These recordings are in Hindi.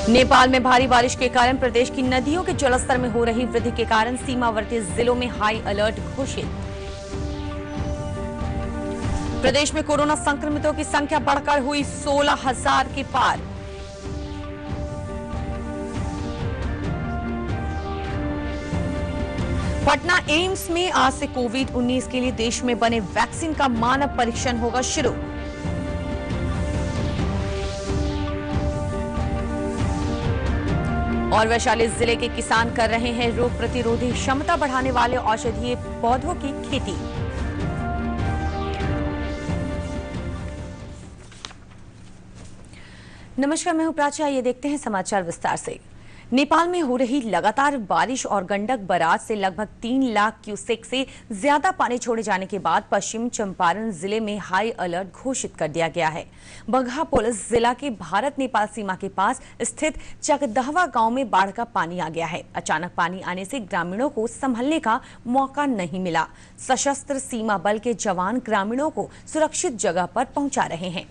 नेपाल में भारी बारिश के कारण प्रदेश की नदियों के जलस्तर में हो रही वृद्धि के कारण सीमावर्ती जिलों में हाई अलर्ट घोषित। प्रदेश में कोरोना संक्रमितों की संख्या बढ़कर हुई 16,000 के पार। पटना एम्स में आज से कोविड-19 के लिए देश में बने वैक्सीन का मानव परीक्षण होगा शुरू। और वैशाली जिले के किसान कर रहे हैं रोग प्रतिरोधी क्षमता बढ़ाने वाले औषधीय पौधों की खेती। नमस्कार, मैं हूं प्राची। आइए देखते हैं समाचार विस्तार से। नेपाल में हो रही लगातार बारिश और गंडक बराज से लगभग 3 लाख क्यूसेक से ज्यादा पानी छोड़े जाने के बाद पश्चिम चंपारण जिले में हाई अलर्ट घोषित कर दिया गया है। बगहा पुलिस जिला के भारत नेपाल सीमा के पास स्थित चकदहवा गांव में बाढ़ का पानी आ गया है। अचानक पानी आने से ग्रामीणों को संभलने का मौका नहीं मिला। सशस्त्र सीमा बल के जवान ग्रामीणों को सुरक्षित जगह पर पहुंचा रहे हैं।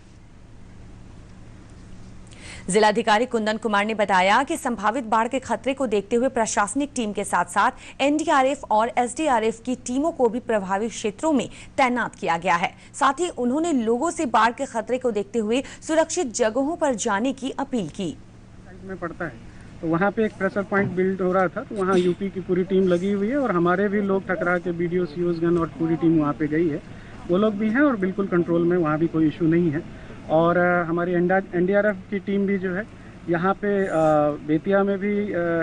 जिलाधिकारी कुंदन कुमार ने बताया कि संभावित बाढ़ के खतरे को देखते हुए प्रशासनिक टीम के साथ साथ एनडीआरएफ और एसडीआरएफ की टीमों को भी प्रभावित क्षेत्रों में तैनात किया गया है। साथ ही उन्होंने लोगों से बाढ़ के खतरे को देखते हुए सुरक्षित जगहों पर जाने की अपील की। में पड़ता है तो वहाँ पे एक प्रेशर पॉइंट बिल्ड हो रहा था, तो वहाँ यूपी की पूरी टीम लगी हुई है और हमारे भी लोग टकरा के बीडीओ सीओज गन और पूरी टीम वहाँ पे गई है। वो लोग भी हैं और बिल्कुल कंट्रोल में, वहाँ भी कोई इशू नहीं है। और हमारी एनडीआरएफ की टीम भी जो है यहाँ पे बेतिया में भी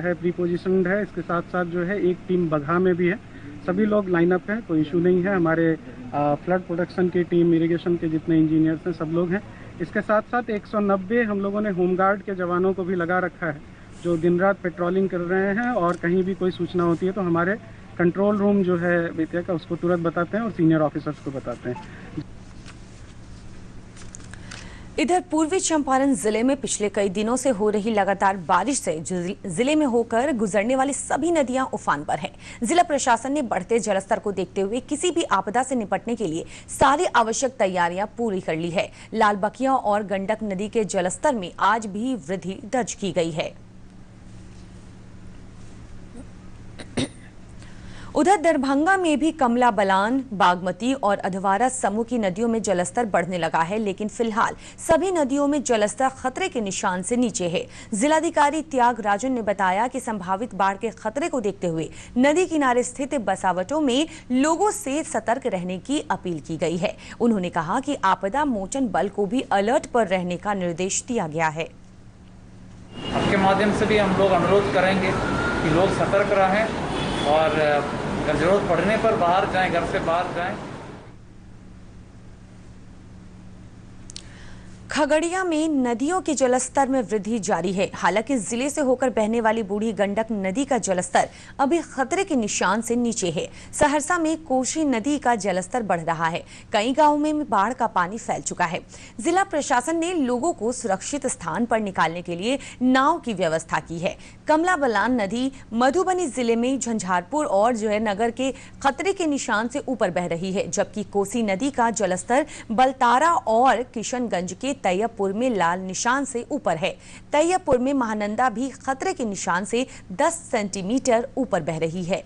है, प्रीपोजिशनड है। इसके साथ साथ जो है एक टीम बगहा में भी है। सभी लोग लाइनअप हैं, कोई इशू नहीं है। हमारे फ्लड प्रोटेक्शन की टीम, इरिगेशन के जितने इंजीनियर्स हैं, सब लोग हैं। इसके साथ साथ 190 हम लोगों ने होमगार्ड के जवानों को भी लगा रखा है, जो दिन रात पेट्रोलिंग कर रहे हैं और कहीं भी कोई सूचना होती है तो हमारे कंट्रोल रूम जो है बेतिया का, उसको तुरंत बताते हैं और सीनियर ऑफिसर्स को बताते हैं। इधर पूर्वी चंपारण जिले में पिछले कई दिनों से हो रही लगातार बारिश से जिले में होकर गुजरने वाली सभी नदियां उफान पर हैं। जिला प्रशासन ने बढ़ते जलस्तर को देखते हुए किसी भी आपदा से निपटने के लिए सारी आवश्यक तैयारियां पूरी कर ली है। लाल बकिया और गंडक नदी के जलस्तर में आज भी वृद्धि दर्ज की गई है। उधर दरभंगा में भी कमला बलान, बागमती और अधवारा समूह की नदियों में जलस्तर बढ़ने लगा है, लेकिन फिलहाल सभी नदियों में जलस्तर खतरे के निशान से नीचे है। जिलाधिकारी त्यागराजन ने बताया कि संभावित बाढ़ के खतरे को देखते हुए नदी किनारे स्थित बसावटों में लोगों से सतर्क रहने की अपील की गई है। उन्होंने कहा कि आपदा मोचन बल को भी अलर्ट पर रहने का निर्देश दिया गया है। आपके माध्यम से भी हम लोग अनुरोध करेंगे कि लोग सतर्क रहें और अगर जरूरत पड़ने पर बाहर जाएं, घर से बाहर जाएं। खगड़िया में नदियों के जलस्तर में वृद्धि जारी है। हालांकि जिले से होकर बहने वाली बूढ़ी गंडक नदी का जलस्तर अभी खतरे के निशान से नीचे है। सहरसा में कोशी नदी का जलस्तर बढ़ रहा है। कई गांवों में बाढ़ का पानी फैल चुका है। जिला प्रशासन ने लोगों को सुरक्षित स्थान पर निकालने के लिए नाव की व्यवस्था की है। कमला बलान नदी मधुबनी जिले में झंझारपुर और नगर के खतरे के निशान से ऊपर बह रही है, जबकि कोसी नदी का जलस्तर बलतारा और किशनगंज के तैयबपुर में लाल निशान से ऊपर है। तैयबपुर में महानंदा भी खतरे के निशान से 10 सेंटीमीटर ऊपर बह रही है।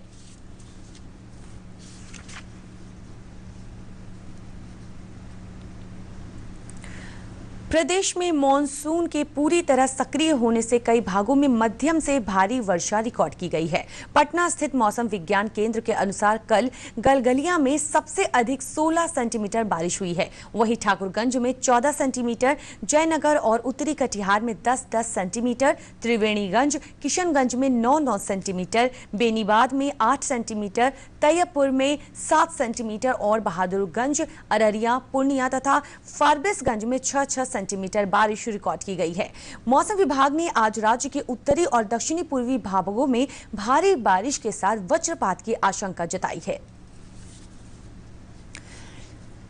प्रदेश में मानसून के पूरी तरह सक्रिय होने से कई भागों में मध्यम से भारी वर्षा रिकॉर्ड की गई है। पटना स्थित मौसम विज्ञान केंद्र के अनुसार कल गलगलिया में सबसे अधिक 16 सेंटीमीटर बारिश हुई है। वहीं ठाकुरगंज में 14 सेंटीमीटर, जयनगर और उत्तरी कटिहार में 10-10 सेंटीमीटर, त्रिवेणीगंज, किशनगंज में 9-9 सेंटीमीटर, बेनीबाद में 8 सेंटीमीटर, तैयबपुर में 7 सेंटीमीटर और बहादुरगंज, अररिया, पूर्णिया तथा फारबिसगंज में 6-6 सेंटीमीटर बारिश रिकॉर्ड की गई है। मौसम विभाग ने आज राज्य के उत्तरी और दक्षिणी पूर्वी भागों में भारी बारिश के साथ वज्रपात की आशंका जताई है।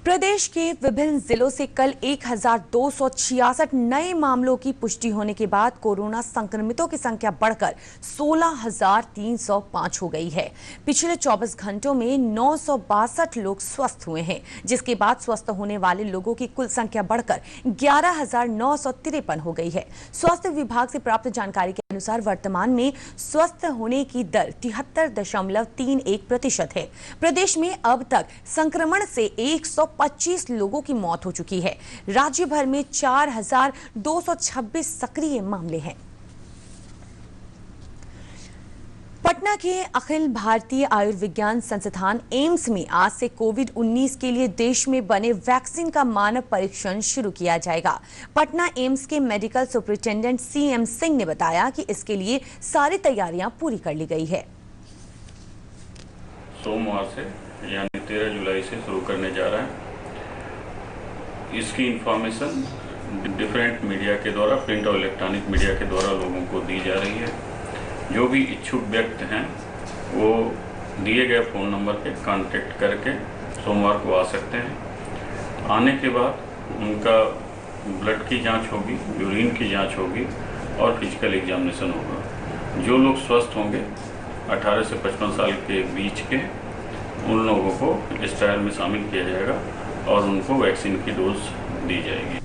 प्रदेश के विभिन्न जिलों से कल 1266 नए मामलों की पुष्टि होने के बाद कोरोना संक्रमितों की संख्या बढ़कर 16,305 हो गई है। पिछले 24 घंटों में 962 लोग स्वस्थ हुए हैं, जिसके बाद स्वस्थ होने वाले लोगों की कुल संख्या बढ़कर 11,953 हो गई है। स्वास्थ्य विभाग से प्राप्त जानकारी के अनुसार वर्तमान में स्वस्थ होने की दर 73.31% है। प्रदेश में अब तक संक्रमण से 125 लोगों की मौत हो चुकी है। राज्य भर में 4,226 सक्रिय मामले हैं। पटना के अखिल भारतीय आयुर्विज्ञान संस्थान एम्स में आज से कोविड-19 के लिए देश में बने वैक्सीन का मानव परीक्षण शुरू किया जाएगा। पटना एम्स के मेडिकल सुपरिटेंडेंट CM सिंह ने बताया कि इसके लिए सारी तैयारियां पूरी कर ली गई है। सोमवार से यानी 13 जुलाई से शुरू करने जा रहा है। इसकी इंफॉर्मेशन डिफरेंट मीडिया के द्वारा, प्रिंट और इलेक्ट्रॉनिक मीडिया के द्वारा लोगों को दी जा रही है। जो भी इच्छुक व्यक्ति हैं वो दिए गए फ़ोन नंबर पे कांटेक्ट करके सोमवार को आ सकते हैं। आने के बाद उनका ब्लड की जांच होगी, यूरिन की जांच होगी और फिजिकल एग्जामिनेशन होगा। जो लोग स्वस्थ होंगे 18 से 55 साल के बीच के, उन लोगों को इस ट्रायल में शामिल किया जाएगा और उनको वैक्सीन की डोज दी जाएगी।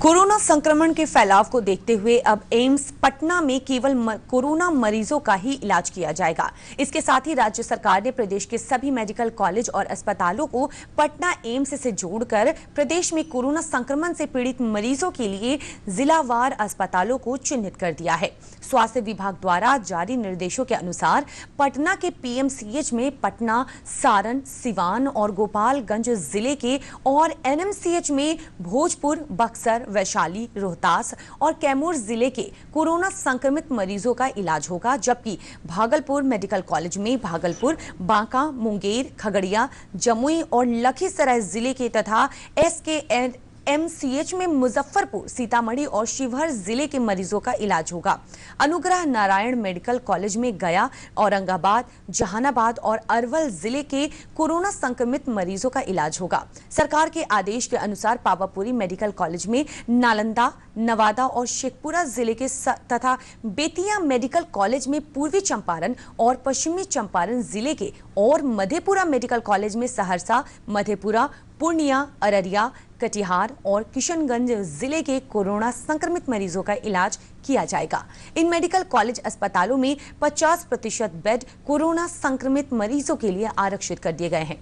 कोरोना संक्रमण के फैलाव को देखते हुए अब एम्स पटना में केवल कोरोना मरीजों का ही इलाज किया जाएगा। इसके साथ ही राज्य सरकार ने प्रदेश के सभी मेडिकल कॉलेज और अस्पतालों को पटना एम्स से जोड़कर प्रदेश में कोरोना संक्रमण से पीड़ित मरीजों के लिए जिलावार अस्पतालों को चिन्हित कर दिया है। स्वास्थ्य विभाग द्वारा जारी निर्देशों के अनुसार पटना के PMCH में पटना, सारण, सिवान और गोपालगंज जिले के और NMCH में भोजपुर, बक्सर, वैशाली, रोहतास और कैमूर जिले के कोरोना संक्रमित मरीजों का इलाज होगा, जबकि भागलपुर मेडिकल कॉलेज में भागलपुर, बांका, मुंगेर, खगड़िया, जमुई और लखीसराय जिले के तथा SKMCH में मुजफ्फरपुर, सीतामढ़ी और शिवहर जिले के मरीजों का इलाज होगा। अनुग्रह नारायण मेडिकल कॉलेज में गया, औरंगाबाद, जहानाबाद और अरवल जिले के कोरोना संक्रमित मरीजों का इलाज होगा। सरकार के आदेश के अनुसार पावापुरी मेडिकल कॉलेज में नालंदा, नवादा और शेखपुरा जिले के तथा बेतिया मेडिकल कॉलेज में पूर्वी चंपारण और पश्चिमी चंपारण जिले के और मधेपुरा मेडिकल कॉलेज में सहरसा, मधेपुरा, पूर्णिया, अररिया, कटिहार और किशनगंज जिले के कोरोना संक्रमित मरीजों का इलाज किया जाएगा। इन मेडिकल कॉलेज अस्पतालों में 50% बेड कोरोना संक्रमित मरीजों के लिए आरक्षित कर दिए गए हैं।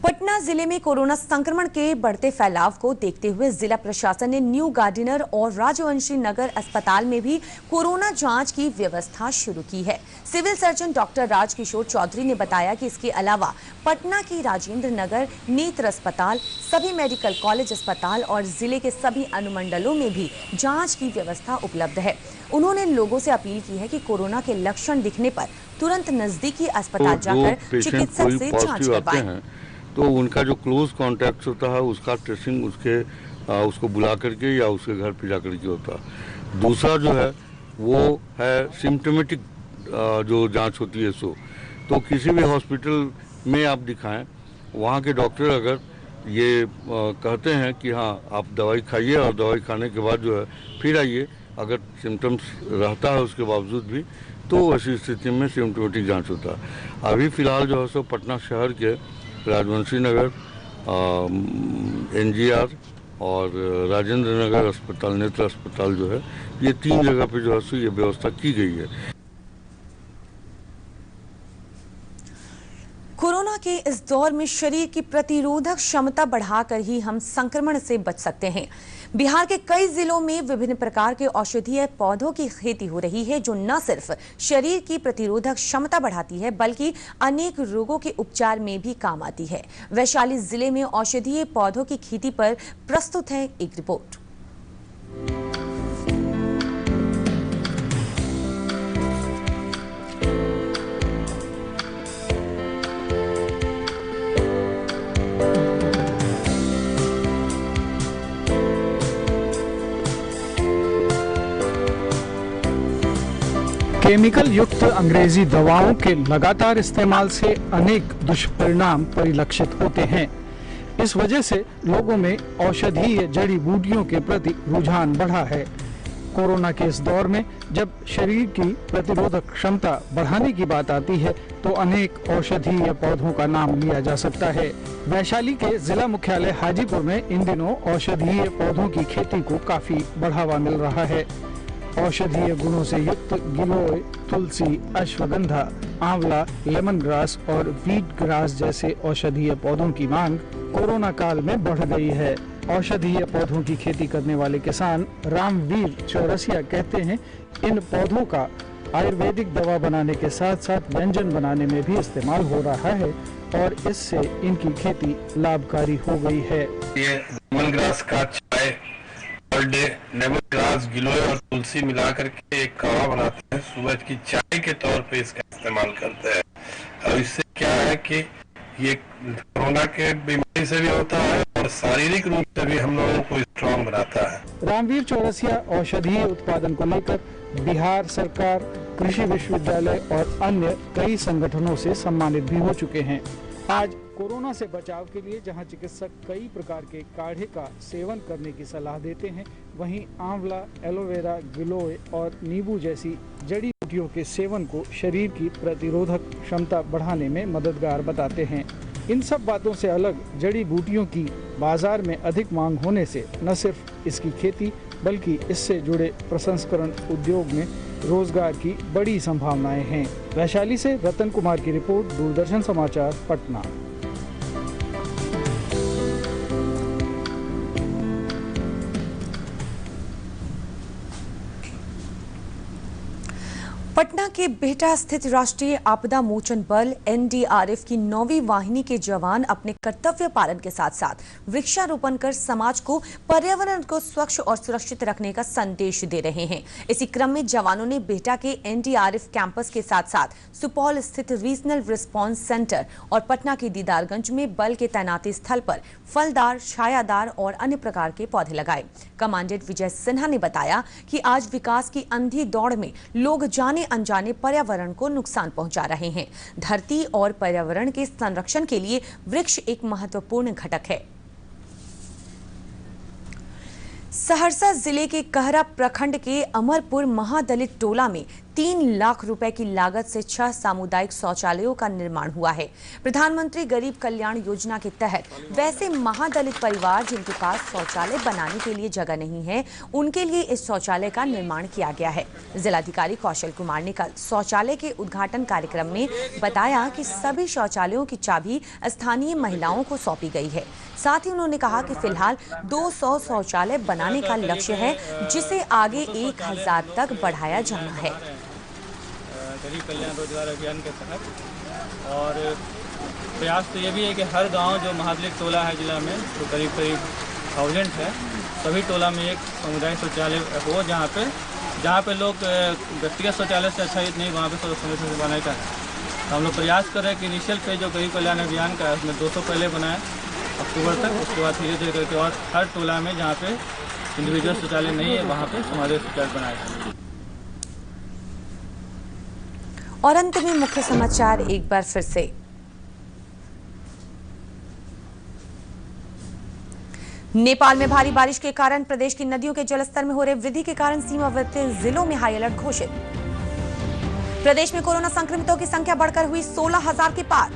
पटना जिले में कोरोना संक्रमण के बढ़ते फैलाव को देखते हुए जिला प्रशासन ने न्यू गार्डिनर और राजवंशी नगर अस्पताल में भी कोरोना जांच की व्यवस्था शुरू की है। Civil surgeon doctor Rajkishore Chaudhary ने बताया कि इसके अलावा पटना की राजेंद्र नगर नेत्र अस्पताल, सभी मेडिकल कॉलेज अस्पताल और जिले के सभी अनुमंडलों में भी जाँच की व्यवस्था उपलब्ध है। उन्होंने लोगों से अपील की है कि कोरोना के लक्षण दिखने पर तुरंत नजदीकी अस्पताल जाकर चिकित्सक से जाँच करवाएं। तो उनका जो क्लोज कॉन्टैक्ट होता है उसका ट्रेसिंग उसको बुला करके या उसके घर पे जा करके होता है। दूसरा जो है वो है सिम्टोमेटिक जो जांच होती है तो किसी भी हॉस्पिटल में आप दिखाएं, वहाँ के डॉक्टर अगर ये कहते हैं कि हाँ आप दवाई खाइए और दवाई खाने के बाद जो है फिर आइए, अगर सिम्टम्स रहता है उसके बावजूद भी, तो ऐसी स्थिति में सिम्टोमेटिक जाँच होता है। अभी फ़िलहाल जो है सो पटना शहर के राजवंशी नगर, NGR और राजेंद्र नगर अस्पताल, नेत्र अस्पताल जो है, ये 3 जगह पे जो है सो ये व्यवस्था की गई है। कोरोना के इस दौर में शरीर की प्रतिरोधक क्षमता बढ़ाकर ही हम संक्रमण से बच सकते हैं। बिहार के कई जिलों में विभिन्न प्रकार के औषधीय पौधों की खेती हो रही है, जो न सिर्फ शरीर की प्रतिरोधक क्षमता बढ़ाती है बल्कि अनेक रोगों के उपचार में भी काम आती है। वैशाली जिले में औषधीय पौधों की खेती पर प्रस्तुत है एक रिपोर्ट। केमिकल युक्त अंग्रेजी दवाओं के लगातार इस्तेमाल से अनेक दुष्परिणाम परिलक्षित होते हैं। इस वजह से लोगों में औषधीय जड़ी बूटियों के प्रति रुझान बढ़ा है। कोरोना के इस दौर में जब शरीर की प्रतिरोधक क्षमता बढ़ाने की बात आती है तो अनेक औषधीय पौधों का नाम लिया जा सकता है। वैशाली के जिला मुख्यालय हाजीपुर में इन दिनों औषधीय पौधों की खेती को काफी बढ़ावा मिल रहा है। औषधीय गुणों से युक्त गिलोय, तुलसी, अश्वगंधा, आंवला, लेमन ग्रास और वीट ग्रास जैसे औषधीय पौधों की मांग कोरोना काल में बढ़ गई है। औषधीय पौधों की खेती करने वाले किसान रामवीर चौरसिया कहते हैं, इन पौधों का आयुर्वेदिक दवा बनाने के साथ साथ व्यंजन बनाने में भी इस्तेमाल हो रहा है और इससे इनकी खेती लाभकारी हो गई है। ये लेमन ग्रास का चाय पर डे लेमन ग्रास, गिलोय और तुलसी मिलाकर के एक काढ़ा बनाते हैं। सुबह की चाय के तौर पे इसका इस्तेमाल करते हैं और इससे क्या है कि ये कोरोना के बीमारी से भी होता है और शारीरिक रूप से भी हम लोगों को स्ट्रॉन्ग बनाता है। रामवीर चौरसिया औषधीय उत्पादन को लेकर बिहार सरकार, कृषि विश्वविद्यालय और अन्य कई संगठनों से सम्मानित भी हो चुके हैं। आज कोरोना से बचाव के लिए जहां चिकित्सक कई प्रकार के काढ़े का सेवन करने की सलाह देते हैं, वहीं आंवला, एलोवेरा, गिलोय और नींबू जैसी जड़ी बूटियों के सेवन को शरीर की प्रतिरोधक क्षमता बढ़ाने में मददगार बताते हैं। इन सब बातों से अलग जड़ी बूटियों की बाजार में अधिक मांग होने से न सिर्फ इसकी खेती बल्कि इससे जुड़े प्रसंस्करण उद्योग में रोजगार की बड़ी संभावनाएं हैं। वैशाली से रतन कुमार की रिपोर्ट, दूरदर्शन समाचार, पटना। पटना के बिहटा स्थित राष्ट्रीय आपदा मोचन बल एनडीआरएफ की 9वीं वाहिनी के जवान अपने कर्तव्य पालन के साथ साथ वृक्षारोपण कर समाज को पर्यावरण को स्वच्छ और सुरक्षित रखने का संदेश दे रहे हैं। इसी क्रम में जवानों ने बिहटा के एनडीआरएफ कैंपस के साथ साथ सुपौल स्थित रीजनल रिस्पांस सेंटर और पटना के दीदारगंज में बल के तैनाती स्थल पर फलदार, छायादार और अन्य प्रकार के पौधे लगाए। कमांडेंट विजय सिन्हा ने बताया कि आज विकास की अंधी दौड़ में लोग जाने अनजाने पर्यावरण को नुकसान पहुंचा रहे हैं। धरती और पर्यावरण के संरक्षण के लिए वृक्ष एक महत्वपूर्ण घटक है। सहरसा जिले के कहरा प्रखंड के अमरपुर महादलित टोला में 3 लाख रुपए की लागत से 6 सामुदायिक शौचालयों का निर्माण हुआ है। प्रधानमंत्री गरीब कल्याण योजना के तहत वैसे महादलित परिवार जिनके पास शौचालय बनाने के लिए जगह नहीं है, उनके लिए इस शौचालय का निर्माण किया गया है। जिलाधिकारी कौशल कुमार ने कल शौचालय के उद्घाटन कार्यक्रम में बताया कि सभी शौचालयों की चाबी स्थानीय महिलाओं को सौंपी गई है। साथ ही उन्होंने कहा कि फिलहाल 200 शौचालय बनाने का लक्ष्य है, जिसे आगे 1000 तक बढ़ाया जाना है। गरीब कल्याण रोजगार अभियान के तहत और प्रयास तो ये भी है कि हर गांव जो महादलित टोला है जिला में, तो करीब 1000 है, सभी टोला में एक सामुदायिक शौचालय हो, जहाँ पे लोग व्यक्तिगत शौचालय से अच्छा नहीं वहाँ पे समुदाय से बनाने का है। तो हम लोग प्रयास कर रहे हैं कि इनिशियल फेज जो गरीब कल्याण अभियान का है उसमें 200 पहले बनाए अक्टूबर तक, उसके बाद धीरे धीरे करके और हर टोला में जहाँ पे इंडिविजुअल शौचालय नहीं है वहाँ पे सामुदायिक शौचालय बनाए। और अंत में मुख्य समाचार एक बार फिर से। नेपाल में भारी बारिश के कारण प्रदेश की नदियों के जलस्तर में हो रहे वृद्धि के कारण सीमावर्ती जिलों में हाई अलर्ट घोषित। प्रदेश में कोरोना संक्रमितों की संख्या बढ़कर हुई 16,000 के पार।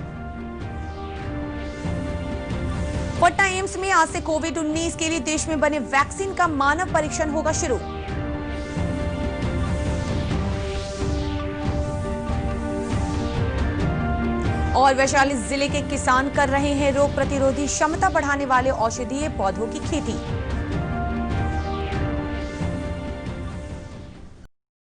पटना एम्स में आज से कोविड-19 के लिए देश में बने वैक्सीन का मानव परीक्षण होगा शुरू। और वैशाली जिले के किसान कर रहे हैं रोग प्रतिरोधी क्षमता बढ़ाने वाले औषधीय पौधों की खेती।